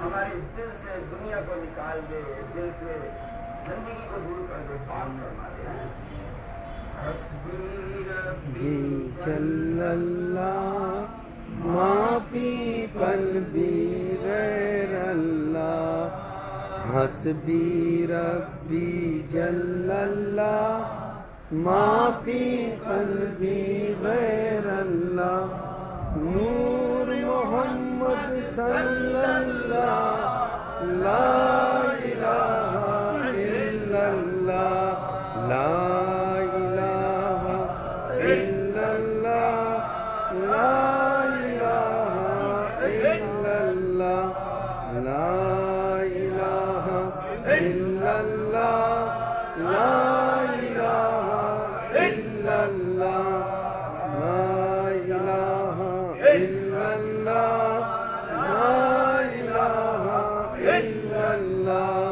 हमारे दिल से दुनिया को निकाल दे, दिल से गंदगी को दूर कर दे, पाक फरमा दे। हस्बी रब्बी जल्लल्लाह माफी कल्बी गैरल्लाह, हस्बी रब्बी जल्लल्लाह माफी कल्बी गैरल्लाह, नूर मोहम्मद सल्लल्लाह ला इलाहा इल्लल्लाह, ला इलाहा इल्लल्लाह, ला इलाहा इल्लल्लाह, ला इलाहा इल्लल्लाह, ला इलाहा इल्लल्लाह, ला इलाहा इल्लल्लाह, ला इलाहा इल्लल्लाह।